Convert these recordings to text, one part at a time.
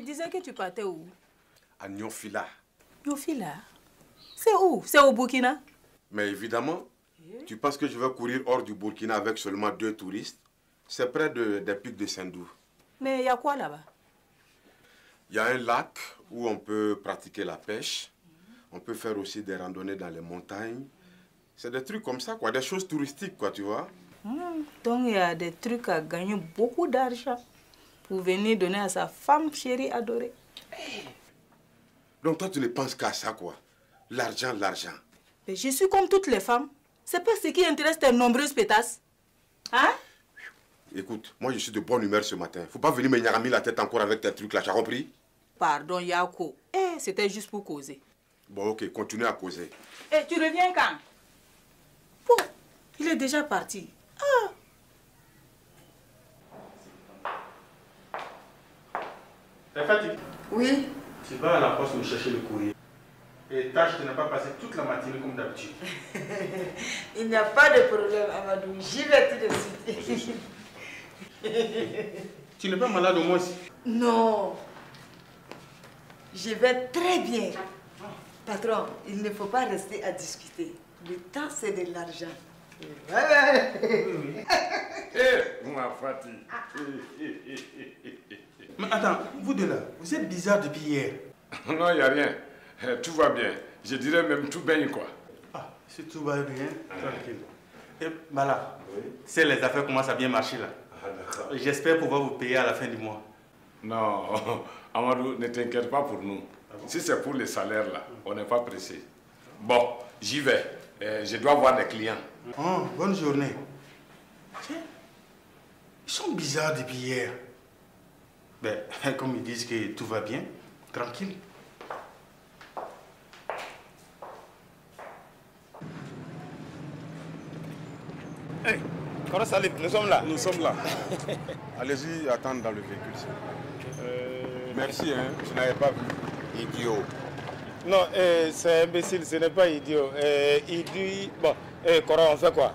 disais que tu partais où? À Nyofila. Nyofila? C'est où? C'est au Burkina? Mais évidemment, tu penses que je vais courir hors du Burkina avec seulement 2 touristes? C'est près des pics de Sendou. Mais il y a quoi là-bas? Il y a un lac où on peut pratiquer la pêche. On peut faire aussi des randonnées dans les montagnes. C'est des trucs comme ça, quoi. Des choses touristiques, quoi, tu vois. Donc il y a des trucs à gagner beaucoup d'argent pour venir donner à sa femme chérie adorée. Donc toi, tu ne penses qu'à ça, quoi. L'argent, l'argent. Mais je suis comme toutes les femmes. C'est pas ce qui intéresse tes nombreuses pétasses. Hein? Écoute, moi je suis de bonne humeur ce matin. Faut pas venir me nyarami la tête encore avec tes trucs là, tu as compris? Pardon, Yako. C'était juste pour causer. Bon, ok, continue à causer. Et tu reviens quand? Oh, il est déjà parti. Ah. T'es fatigué? Oui. Tu vas à la poste me chercher le courrier. Et tâche de ne pas passer toute la matinée comme d'habitude. Il n'y a pas de problème, Amadou. J'y vais tout de suite. Tu n'es pas malade au moins? Non. Je vais très bien. Patron, il ne faut pas rester à discuter. Le temps, c'est de l'argent. Oui. Moi, Fatih. Mais attends, vous deux là, vous êtes bizarre depuis hier. Non, il n'y a rien. Tout va bien. Je dirais même tout bien, quoi. Ah, si tout va bien, tranquille. Et Mala, c'est les affaires commencent à bien marcher là. J'espère pouvoir vous payer à la fin du mois. Non, Amadou, ne t'inquiète pas pour nous. Si c'est pour les salaires là, on n'est pas pressé. Bon, j'y vais. Je dois voir des clients. Oh, bonne journée. Tiens, ils sont bizarres depuis hier. Ben, comme ils disent que tout va bien, tranquille. Hey, comment ça, nous sommes là? Nous sommes là. Allez-y, attendre dans le véhicule. Merci, hein, je n'avais pas vu. Idiot. Non, c'est imbécile, ce n'est pas idiot. Il dit... Bon, Cora, on fait quoi?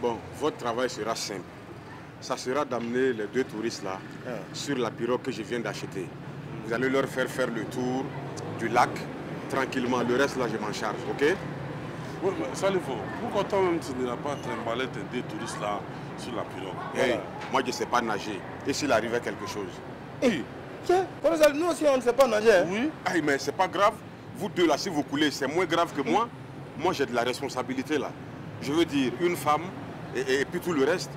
Bon, votre travail sera simple. Ça sera d'amener les 2 touristes là sur la pirogue que je viens d'acheter. Vous allez leur faire le tour du lac tranquillement. Le reste là, je m'en charge, ok? Oui, mais Salifo, pourquoi toi-même tu n'iras pas trimballer tes 2 touristes là sur la pirogue? Hey, moi je ne sais pas nager. Et s'il arrivait quelque chose? Hey, tiens, nous aussi on ne sait pas nager. Hein? Oui. Hey, mais c'est pas grave. Vous deux là, si vous coulez, c'est moins grave que moi. Moi j'ai de la responsabilité là. Je veux dire, une femme et puis tout le reste.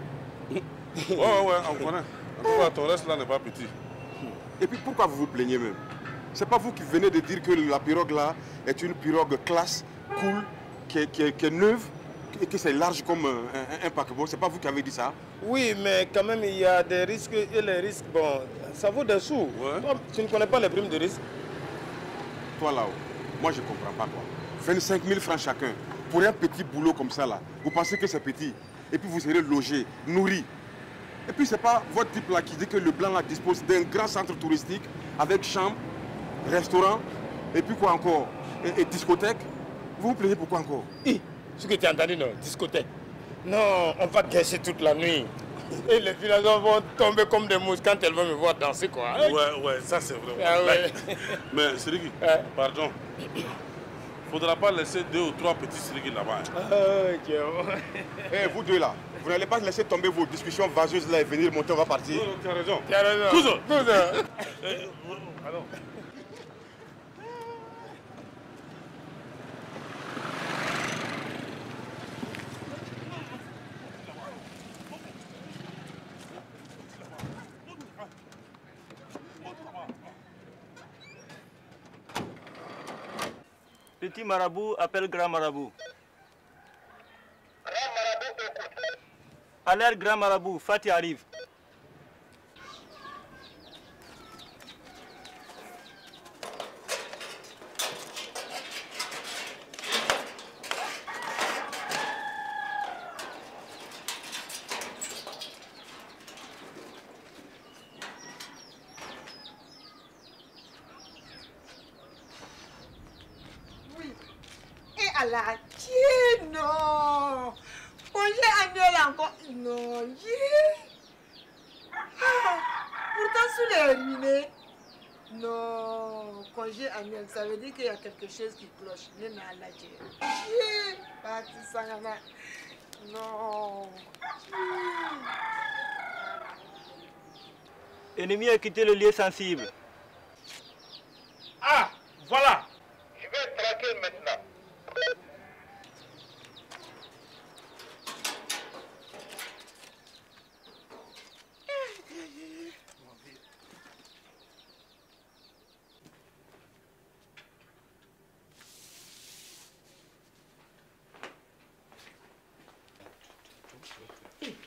Ouais, on connaît. En tout cas, ton reste là n'est pas petit. Et puis pourquoi vous vous plaignez même? C'est pas vous qui venez de dire que la pirogue là est une pirogue classe, cool, qui est neuve et que c'est large comme un paquebot. C'est pas vous qui avez dit ça? Oui, mais quand même il y a des risques et les risques, bon, ça vaut des sous. Ouais. Toi, tu ne connais pas les primes de risque? Toi là-haut, moi je comprends pas quoi. 25 000 francs chacun pour un petit boulot comme ça là. Vous pensez que c'est petit? Et puis vous serez logé, nourri. Et puis c'est pas votre type là qui dit que le blanc là dispose d'un grand centre touristique avec chambre, restaurant, et puis quoi encore? Et discothèque. Vous vous plaignez pourquoi encore? Ce que tu as entendu, non? Discothèque. Non, on va gâcher toute la nuit. Et les villageois vont tomber comme des mouches quand elles vont me voir danser, quoi. Ouais, ça c'est vrai. Ah, ouais. Mais Sirigi, pardon. Faudra pas laisser 2 ou 3 petits Sirigi là-bas. Eh, vous deux là, vous n'allez pas laisser tomber vos discussions vaseuses là et venir monter, on va partir. Non, tu as raison. Tu as raison. Toujours. Alors. Petit marabout appelle grand marabout. Grand marabout écoute. Alerte grand marabout, Fatih arrive. Allah, Dieu, non. J'ai annulé encore. Non, pourtant, sous les ruinés. Non, congé annuel, ça veut dire qu'il y a quelque chose qui cloche. Non. Ennemi a quitté le lieu sensible. Ah, voilà. Je vais traquer maintenant.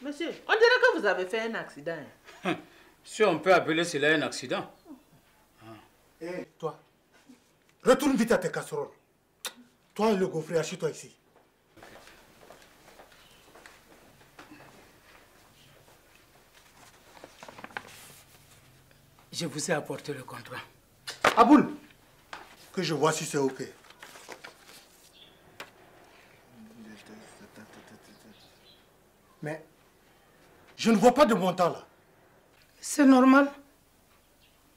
Monsieur, on dirait que vous avez fait un accident. Si on peut appeler cela un accident. Hé, toi, retourne vite à tes casseroles. Toi et le gaufrier, assieds-toi ici. Je vous ai apporté le contrat. Aboul, que je vois si c'est OK. Mais je ne vois pas de montant là. C'est normal.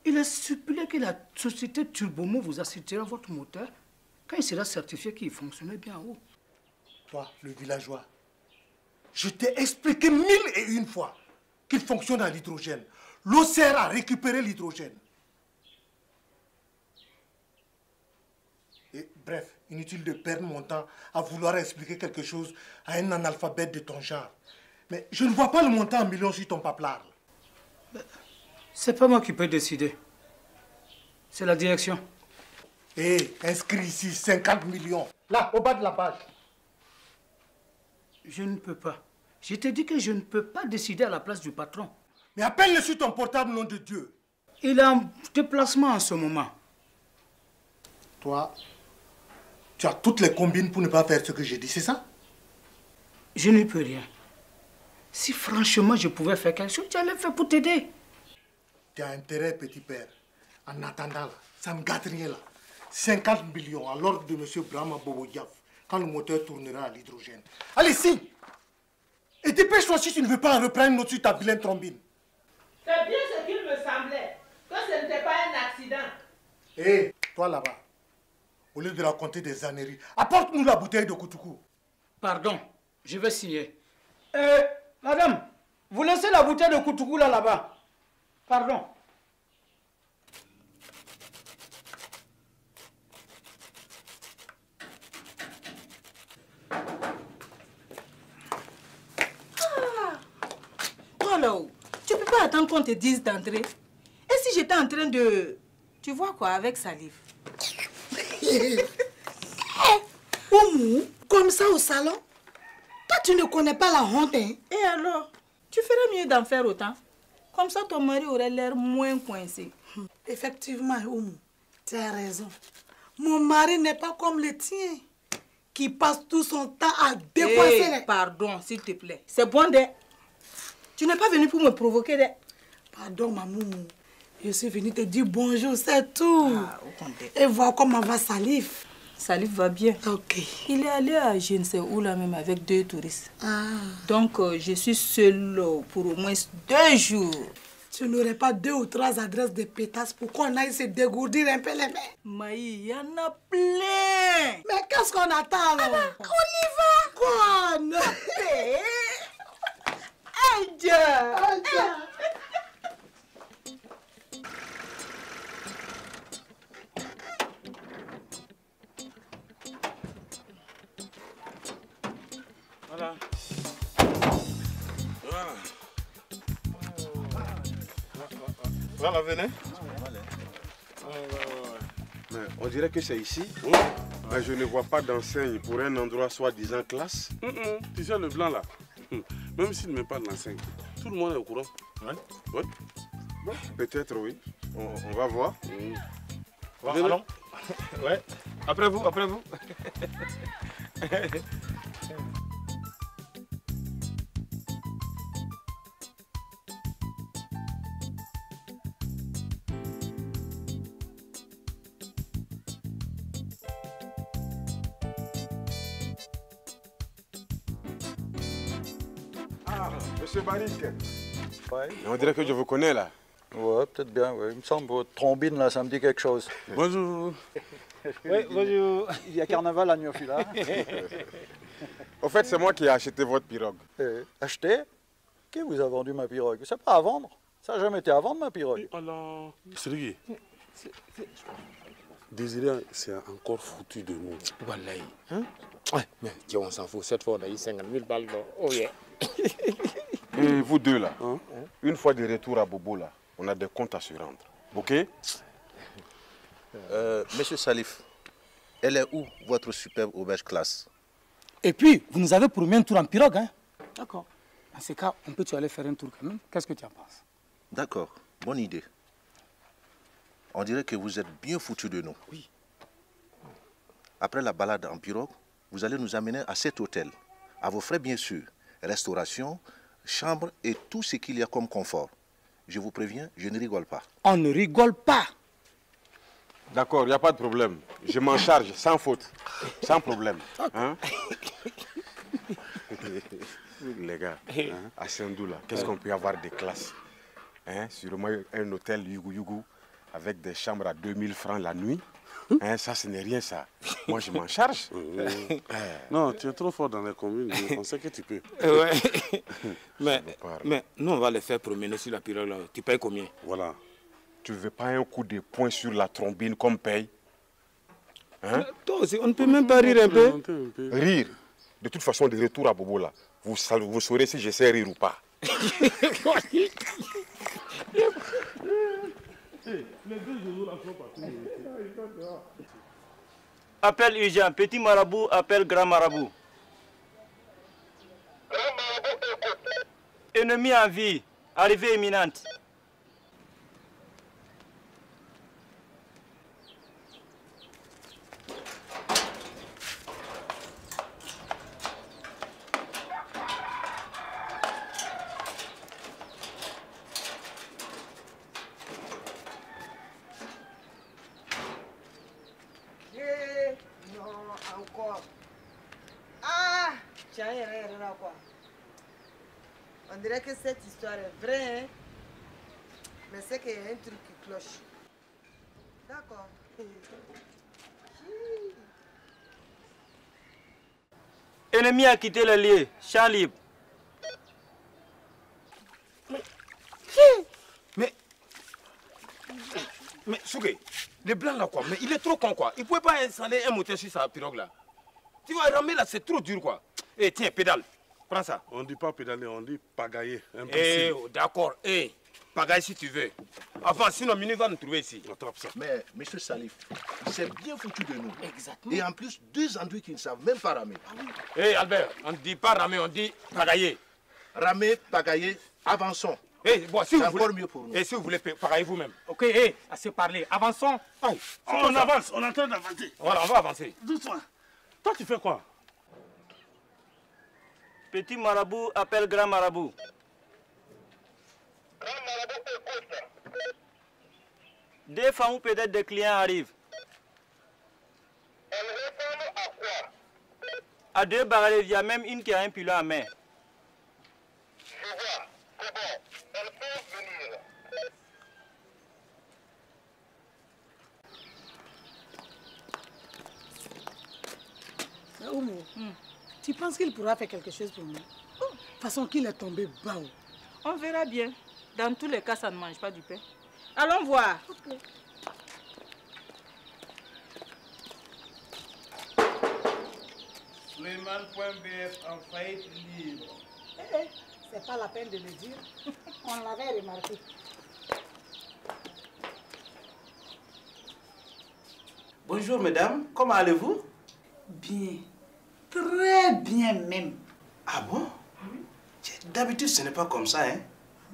Il est stipulé que la société Turbomo vous assistera votre moteur quand il sera certifié qu'il fonctionnait bien en haut. Toi, le villageois, je t'ai expliqué 1001 fois qu'il fonctionne à l'hydrogène. L'eau sert à récupérer l'hydrogène. Et bref, inutile de perdre mon temps à vouloir expliquer quelque chose à un analphabète de ton genre. Mais je ne vois pas le montant en millions sur ton paplard. C'est pas moi qui peux décider. C'est la direction. Hé, inscris ici 50 millions. Là, au bas de la page. Je ne peux pas. Je t'ai dit que je ne peux pas décider à la place du patron. Mais appelle-le sur ton portable, nom de Dieu. Il est en déplacement en ce moment. Toi, tu as toutes les combines pour ne pas faire ce que j'ai dit, c'est ça? Je n'y peux rien. Si franchement je pouvais faire quelque chose, j'allais faire pour t'aider. Tu as intérêt, petit père. En attendant, là, ça ne me gâte rien là. 50 millions à l'ordre de M. Brahma Bobodiaf quand le moteur tournera à l'hydrogène. Allez, signe! Et dépêche-toi si tu ne veux pas reprendre notre suite à vilaine trombine. C'est bien ce qu'il me semblait, que ce n'était pas un accident. Hé, toi là-bas, au lieu de raconter des âneries, apporte-nous la bouteille de Koutoukou. Pardon, je vais signer. Madame, vous laissez la bouteille de Koutoukou là-bas. Pardon. Toi là-haut, tu peux pas attendre qu'on te dise d'entrer. Et si j'étais en train de... Tu vois quoi, avec salive? Oumou, comme ça au salon? Toi, tu ne connais pas la honte, hein? Et alors? Tu ferais mieux d'en faire autant. Comme ça, ton mari aurait l'air moins coincé. Effectivement, Oumou, tu as raison. Mon mari n'est pas comme le tien, qui passe tout son temps à décoincer les... Pardon, s'il te plaît. C'est bon, de... Tu n'es pas venu pour me provoquer, de... Pardon, maman. Je suis venue te dire bonjour, c'est tout. Ah, et voir comment va Salif. Salif va bien. Ok. Il est allé à je ne sais où là même avec 2 touristes. Ah. Donc, je suis seule pour au moins 2 jours. Tu n'aurais pas 2 ou 3 adresses de pétasses pour qu'on aille se dégourdir un peu les mains? Maï, il y en a plein. Mais qu'est-ce qu'on attend alors? Ah ben, on y va. Quoi? Voilà. Voilà, venez. Mais on dirait que c'est ici. Mais je ne vois pas d'enseigne pour un endroit soi-disant classe. Tu sais, le blanc là, même s'il ne met pas d'enseigne, tout le monde est au courant. Ouais. Ouais. Bon, peut-être oui. On va voir. Allons. Ouais. Après vous, après vous. Ah, monsieur Barik. Ouais. On dirait que je vous connais là. Ouais, peut-être bien, ouais. Il me semble, votre trombine, là, ça me dit quelque chose. Bonjour. Oui, bonjour. Il y a carnaval à Niofila. Au fait, c'est moi qui ai acheté votre pirogue. Acheté? Qui vous a vendu ma pirogue? C'est pas à vendre. Ça n'a jamais été à vendre, ma pirogue. Alors, Sergi, Désiré, c'est encore foutu de nous. Wallahi. Hein? Ouais, mais on s'en fout. Cette fois, on a eu 50 000 balles. Oh yeah. Et vous deux là, une fois de retour à Bobo là, on a des comptes à se rendre. Ok? Monsieur Salif, elle est où votre superbe auberge classe? Et puis, vous nous avez promis un tour en pirogue, hein? D'accord. Dans ce cas, on peut-tu aller faire un tour quand même? Qu'est-ce que tu en penses? D'accord, bonne idée. On dirait que vous êtes bien foutus de nous. Oui. Après la balade en pirogue, vous allez nous amener à cet hôtel. À vos frais bien sûr. Restauration, chambre et tout ce qu'il y a comme confort. Je vous préviens, je ne rigole pas. On ne rigole pas. D'accord, il n'y a pas de problème. Je m'en charge, sans faute. Sans problème. Hein? Les gars, hein, à Sendou, là, qu'est-ce qu'on peut avoir de classe? Hein? Sûrement un hôtel Yugu avec des chambres à 2000 francs la nuit. Hein, ça, ce n'est rien, ça. Moi, je m'en charge. Non, tu es trop fort dans les communes. On sait que tu peux. Ouais. mais nous, on va les faire promener sur la pirogue. Là. Tu payes combien? Voilà. Tu veux pas un coup de poing sur la trombine comme paye? Hein? Toi aussi, on ne peut même pas rire un peu. Rire? De toute façon, de retour à Bobo, là, vous saurez si je sais rire ou pas. Appel urgent, petit marabout, appel grand marabout. Ennemi en vie, arrivée imminente. On dirait que cette histoire est vraie, hein? Mais c'est qu'il y a un truc qui cloche. D'accord. Ennemi a quitté le lieu, champ libre. Mais Souké, le blanc là quoi, mais il est trop con quoi. Il pouvait pas installer un moteur sur sa pirogue là. Tu vas ramer là, c'est trop dur quoi. Eh tiens, pédale, prends ça. On dit pas pédaler, on dit pagailler. Eh d'accord, pagaille si tu veux. Enfin, sinon Mini va nous trouver ici. Attrape ça. Mais, monsieur Salif, c'est bien foutu de nous. Exactement. Et en plus, deux andouilles qui ne savent même pas ramer. Albert, on ne dit pas ramer, on dit pagailler. Ramer, pagailler, avançons. Bon, si c'est vous voulez, encore mieux pour nous. Et si vous voulez, pagailler vous-même. Ok, assez parlé. Avançons. On avance, on est en train d'avancer. Voilà, on va avancer. Doucement. Toi, tu fais quoi? Petit marabout, appel grand marabout. Grand marabout, écoute. Des femmes ou peut-être des clients arrivent. Elle ressemble à quoi? À deux barrières, il y a même une qui a un pilon à main. Je vois. C'est bon. Elle peut venir. Oumou, tu penses qu'il pourra faire quelque chose pour nous? De toute façon qu'il est tombé bas. On verra bien. Dans tous les cas, ça ne mange pas du pain. Allons voir. Okay. Suleiman.bf en faillite libre. C'est pas la peine de le dire. On l'avait remarqué. Bonjour mesdames, comment allez-vous? Bien. Très bien même. Ah bon? D'habitude ce n'est pas comme ça, hein?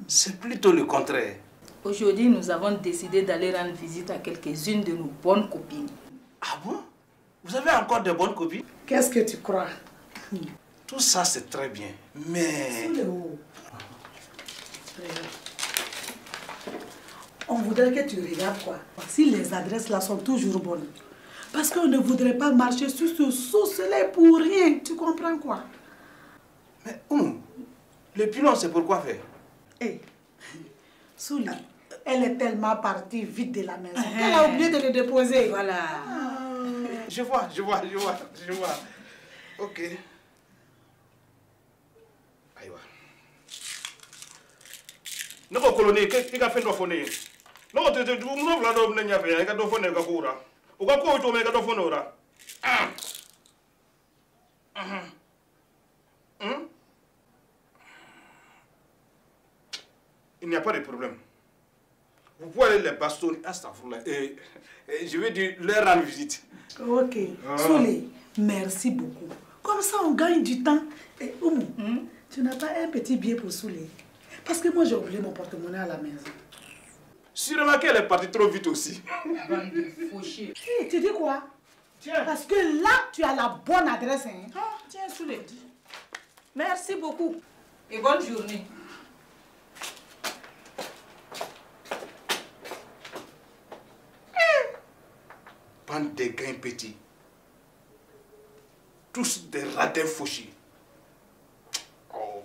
C'est plutôt le contraire. Aujourd'hui, nous avons décidé d'aller rendre visite à quelques-unes de nos bonnes copines. Ah bon? Vous avez encore de bonnes copines? Qu'est-ce que tu crois? Tout ça c'est très bien, mais... On voudrait que tu regardes quoi. Si les adresses là sont toujours bonnes. Parce qu'on ne voudrait pas marcher sur ce sous-soleil pour rien. Tu comprends quoi? Mais le pilon c'est pour quoi faire? Souli, Elle est tellement partie vite de la maison qu'elle a oublié de le déposer. Voilà. Je vois. Ok. Aïwa. Ne ko koloni ke ka fendo fone. No te no vla do nenya be ka do fone ka kura. O ka ko to me ka do fone ora. Il n'y a pas de problème. Vous pouvez aller les bastonner à Stanford et je vais dire leur rendre visite. Ok. Souley, merci beaucoup. Comme ça, on gagne du temps. Et Oumou, tu n'as pas un petit billet pour Souley? Parce que moi, j'ai oublié mon porte-monnaie à la maison. Sûrement qu'elle est partie trop vite aussi. Bande de fauchés. Hey, tu dis quoi? Tiens. Parce que là, tu as la bonne adresse. Hein? Tiens, Souley. Merci beaucoup. Et bonne journée. Bande de gains petits. Tous des ratins fauchés. Oh.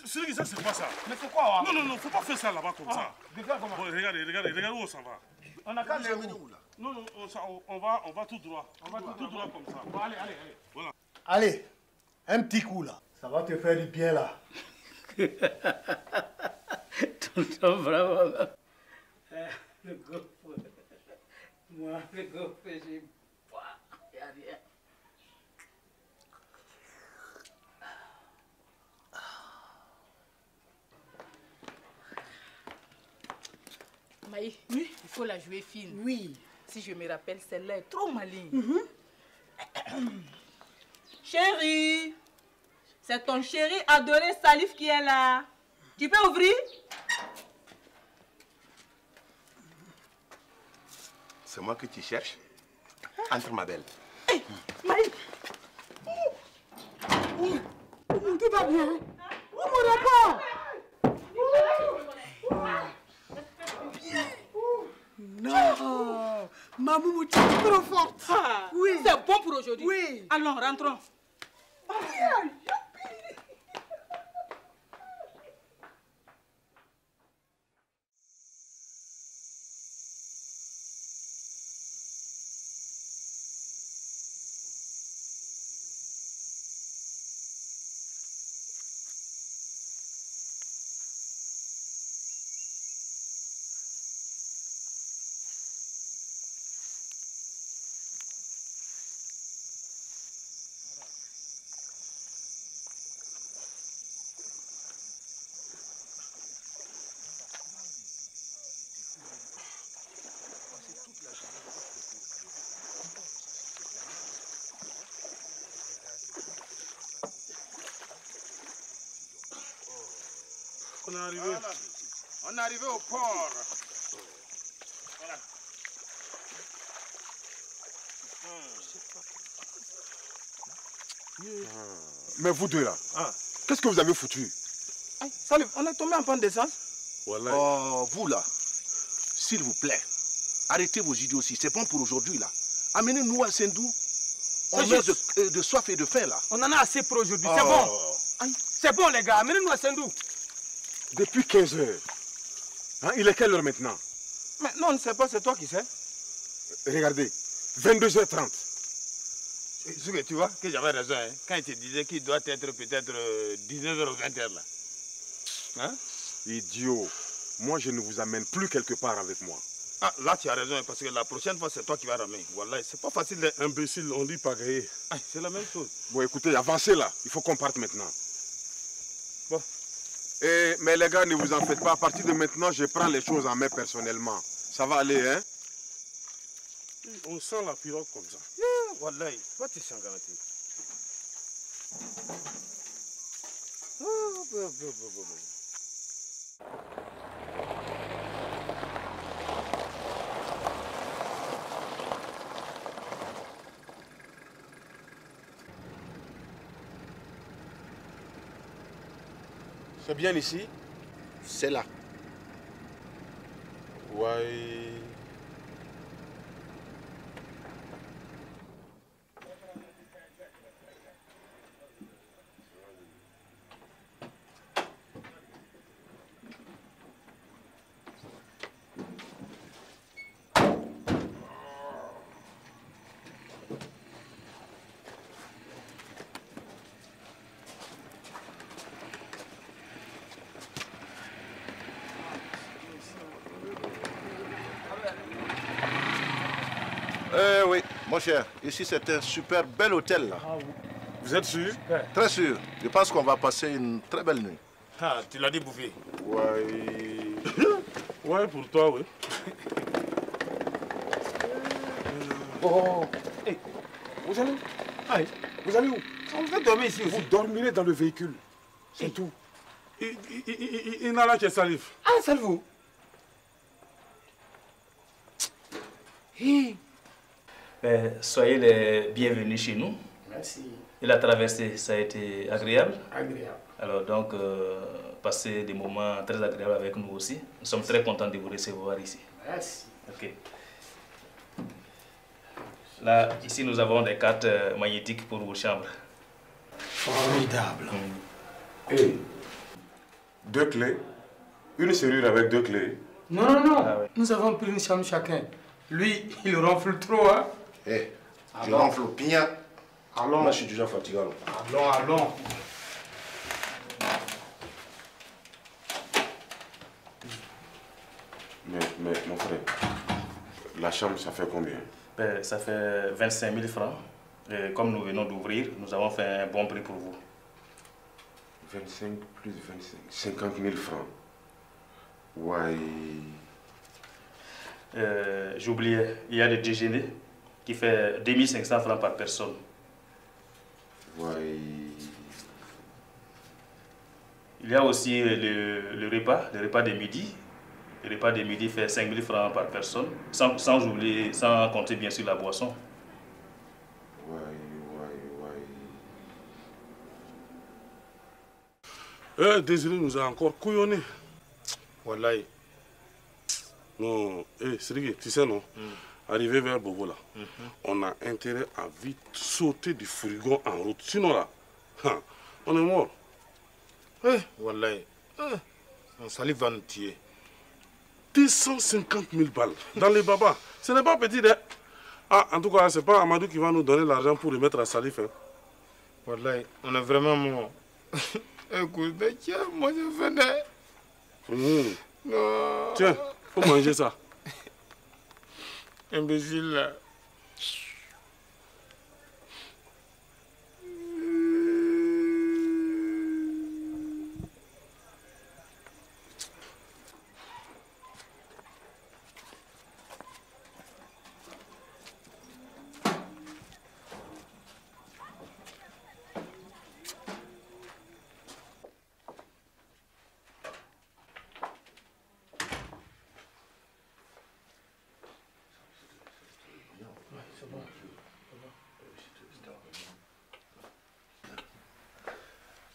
C'est ça, c'est pas ça. Mais pourquoi? Non, faut pas faire ça là-bas comme ça. Regarde comment. Regardez où ça va. On a qu'à aller où? Non, on va tout droit. On va tout droit comme ça. Bon, allez. Voilà. Allez, un petit coup là. Ça va te faire du bien là. Tonton, vraiment. Le gros. Moi, le gros, j'ai pas. Il n'y a rien. Maï, oui? Il faut la jouer fine. Oui. Si je me rappelle, celle-là est trop maligne. Chérie, c'est ton chéri adoré Salif qui est là. Tu peux ouvrir? C'est moi que tu cherches. Entre, ma belle. Hey, Maï. Tout va bien. Où mon rapport? Non, Mamoumou, tu es trop forte. Oui. C'est bon pour aujourd'hui. Oui. Allons, rentrons. On est arrivé. Voilà. On est arrivé au port. Voilà. Mais vous deux là, qu'est-ce que vous avez foutu? Salut, on est tombé en panne d'essence. Voilà. Oh, vous là, s'il vous plaît, arrêtez vos idioties. C'est bon pour aujourd'hui là. Amenez-nous à Sendou. On meurt de soif et de faim là. On en a assez pour aujourd'hui, c'est bon. C'est bon les gars, amenez-nous à Sendou. Depuis 15 heures. Hein, il est quelle heure maintenant? Mais non, on ne sait pas, c'est toi qui sais. Regardez, 22h30. Ce que tu vois, que j'avais raison, hein, quand il te disait qu'il doit être peut-être 19h ou 20h là. Hein? Idiot. Moi, je ne vous amène plus quelque part avec moi. Ah, là tu as raison, parce que la prochaine fois, c'est toi qui vas ramener. Voilà, c'est pas facile d'être imbécile, on dit pagayer. C'est la même chose. Bon, écoutez, avancez là. Il faut qu'on parte maintenant. Bon. Mais les gars, ne vous en faites pas. À partir de maintenant, je prends les choses en main personnellement. Ça va aller, hein? On sent la pirogue comme ça. Wallahi, toi tu sens garanti. C'est bien ici? C'est là. Ouais. Mon cher, ici c'est un super bel hôtel là. Ah, vous êtes sûr? Très sûr. Je pense qu'on va passer une très belle nuit. Ah, tu l'as dit, Bouffé. Ouais. Ouais, pour toi, oui. Oh, hey, vous allez où? Aïe. Vous allez où? On va dormir ici aussi. Vous dormirez dans le véhicule. C'est tout. Il n'a là que Salif. Ah, Salvo. Soyez les bienvenus chez nous. Merci. Et la traversée, ça a été agréable? Agréable. Alors donc, passez des moments très agréables avec nous aussi. Nous sommes très contents de vous recevoir ici. Merci. Ok. Là, ici, nous avons des cartes magnétiques pour vos chambres. Formidable. Hey, 2 clés. Une serrure avec 2 clés. Non, non, non. Nous avons pris une chambre chacun. Lui, il ronfle trop, hein? Eh, je ronfle au pignon. Allons. Moi, je suis déjà fatigué. Allons, allons. Mais mon frère, la chambre, ça fait combien? Ça fait 25 000 francs. Et comme nous venons d'ouvrir, nous avons fait un bon prix pour vous. 25 plus 25, 50 000 francs. Ouais. J'oubliais, il y a le déjeuner qui fait 2500 francs par personne. Ouais. Il y a aussi le repas de midi. Le repas de midi fait 5 000 francs par personne, sans oublier, sans compter bien sûr la boisson. Désiré nous a encore couillonné. Wallahi. Non, Srigi, tu sais non, arrivé vers Bobo là, on a intérêt à vite sauter du fourgon en route. Sinon là, on est mort. Wallahi. Salif va nous tuer. 250 000 balles dans les babas. Ce n'est pas petit, hein? Ah, en tout cas, c'est pas Amadou qui va nous donner l'argent pour le mettre à Salif. Hein? Wallahi, on est vraiment mort. Écoute, tiens, moi je venais. Non. Tiens, faut manger ça. Imbécile là.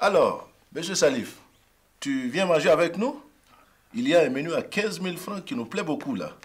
Alors, monsieur Salif, tu viens manger avec nous? Il y a un menu à 15 000 francs qui nous plaît beaucoup là.